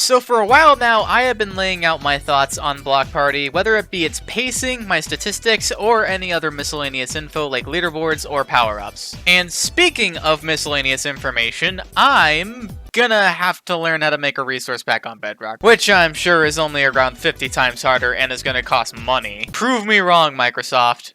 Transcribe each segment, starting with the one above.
So for a while now, I have been laying out my thoughts on Block Party, whether it be its pacing, my statistics, or any other miscellaneous info like leaderboards or power-ups. And speaking of miscellaneous information, I'm gonna have to learn how to make a resource pack on Bedrock, which I'm sure is only around 50 times harder and is gonna cost money. Prove me wrong, Microsoft.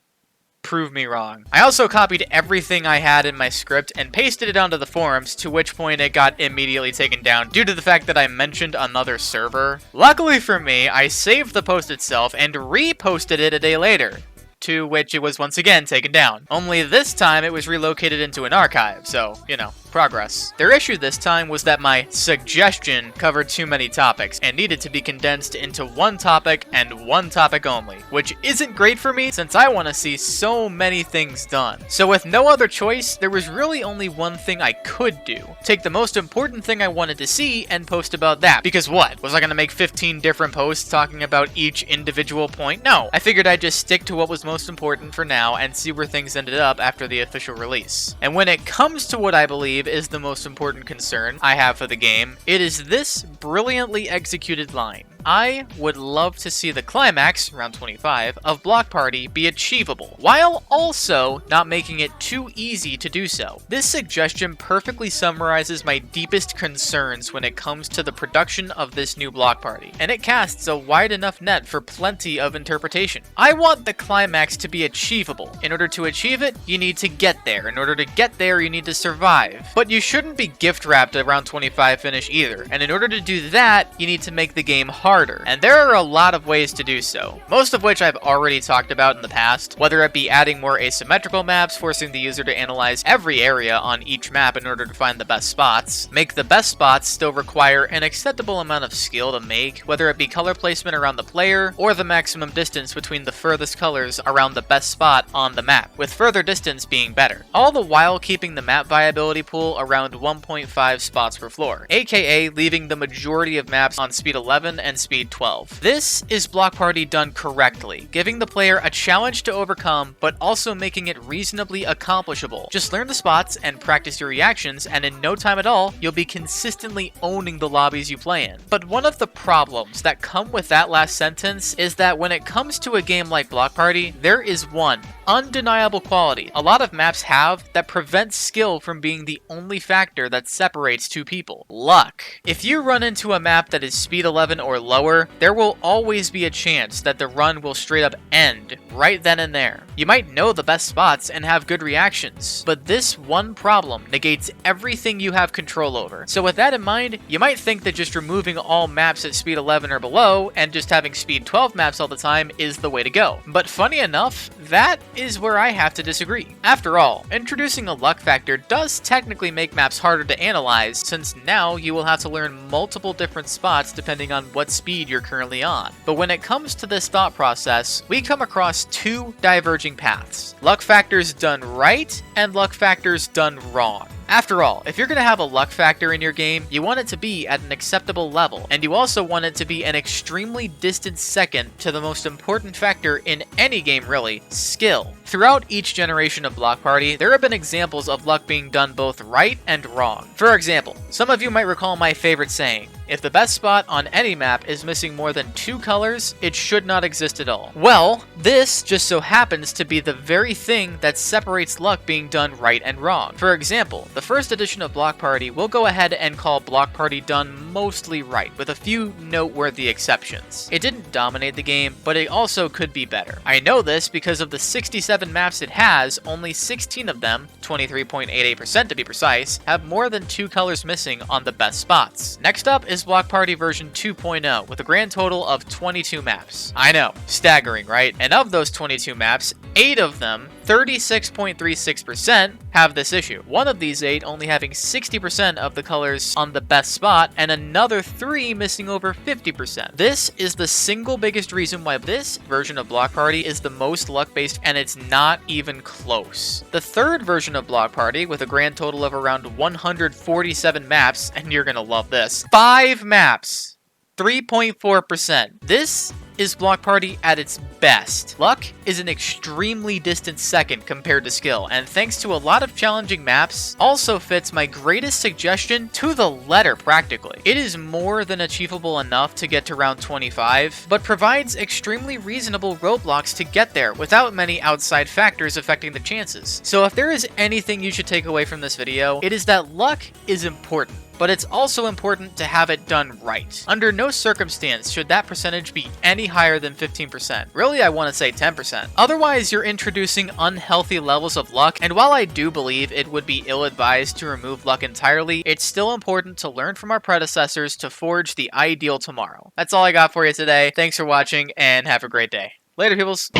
Prove me wrong. I also copied everything I had in my script and pasted it onto the forums, to which point it got immediately taken down due to the fact that I mentioned another server. Luckily for me, I saved the post itself and reposted it a day later, to which it was once again taken down. Only this time it was relocated into an archive, so, you know, progress. Their issue this time was that my suggestion covered too many topics and needed to be condensed into one topic and one topic only, which isn't great for me since I want to see so many things done. So with no other choice, there was really only one thing I could do. Take the most important thing I wanted to see and post about that. Because what? Was I going to make 15 different posts talking about each individual point? No. I figured I'd just stick to what was most important for now and see where things ended up after the official release. And when it comes to what I believe is the most important concern I have for the game, it is this brilliantly executed line. I would love to see the climax, round 25, of Block Party be achievable, while also not making it too easy to do so. This suggestion perfectly summarizes my deepest concerns when it comes to the production of this new Block Party, and it casts a wide enough net for plenty of interpretation. I want the climax to be achievable. In order to achieve it, you need to get there. In order to get there, you need to survive. But you shouldn't be gift-wrapped around 25 finish either, and in order to do that, you need to make the game harder. And there are a lot of ways to do so, most of which I've already talked about in the past, whether it be adding more asymmetrical maps, forcing the user to analyze every area on each map in order to find the best spots, make the best spots still require an acceptable amount of skill to make, whether it be color placement around the player, or the maximum distance between the furthest colors around the best spot on the map, with further distance being better, all the while keeping the map viability pool around 1.5 spots per floor, aka leaving the majority of maps on speed 11 and speed 12. This is Block Party done correctly, giving the player a challenge to overcome, but also making it reasonably accomplishable. Just learn the spots and practice your reactions, and in no time at all, you'll be consistently owning the lobbies you play in. But one of the problems that come with that last sentence is that when it comes to a game like Block Party, there is one undeniable quality a lot of maps have that prevents skill from being the only factor that separates two people: luck. If you run into a map that is speed 11 or lower, there will always be a chance that the run will straight up end right then and there. You might know the best spots and have good reactions, but this one problem negates everything you have control over. So with that in mind, you might think that just removing all maps at speed 11 or below and just having speed 12 maps all the time is the way to go. But funny enough, that is where I have to disagree. After all, introducing a luck factor does technically make maps harder to analyze, since now you will have to learn multiple different spots depending on what speed you're currently on. But when it comes to this thought process, we come across two diverging paths: luck factors done right and luck factors done wrong. After all, if you're going to have a luck factor in your game, you want it to be at an acceptable level, and you also want it to be an extremely distant second to the most important factor in any game really: skill. Throughout each generation of Block Party, there have been examples of luck being done both right and wrong. For example, some of you might recall my favorite saying: if the best spot on any map is missing more than 2 colors, it should not exist at all. Well, this just so happens to be the very thing that separates luck being done right and wrong. For example, the first edition of Block Party will go ahead and call Block Party done mostly right, with a few noteworthy exceptions. It didn't dominate the game, but it also could be better. I know this because of the 67 maps it has, only 16 of them, 23.88% to be precise, have more than 2 colors missing on the best spots. Next up is Block Party version 2.0 with a grand total of 22 maps. I know, staggering, right? And of those 22 maps, 8 of them, 36.36%, have this issue. One of these 8 only having 60% of the colors on the best spot, and another 3 missing over 50%. This is the single biggest reason why this version of Block Party is the most luck-based, and it's not even close. The third version of Block Party, with a grand total of around 147 maps, and you're gonna love this, 5 maps, 3.4%. This is Block Party at its best. Luck is an extremely distant second compared to skill, and thanks to a lot of challenging maps, also fits my greatest suggestion to the letter practically. It is more than achievable enough to get to round 25, but provides extremely reasonable roadblocks to get there without many outside factors affecting the chances. So if there is anything you should take away from this video, it is that luck is important, but it's also important to have it done right. Under no circumstance should that percentage be any higher than 15%. Really, I want to say 10%. Otherwise, you're introducing unhealthy levels of luck, and while I do believe it would be ill-advised to remove luck entirely, it's still important to learn from our predecessors to forge the ideal tomorrow. That's all I got for you today. Thanks for watching, and have a great day. Later, peoples.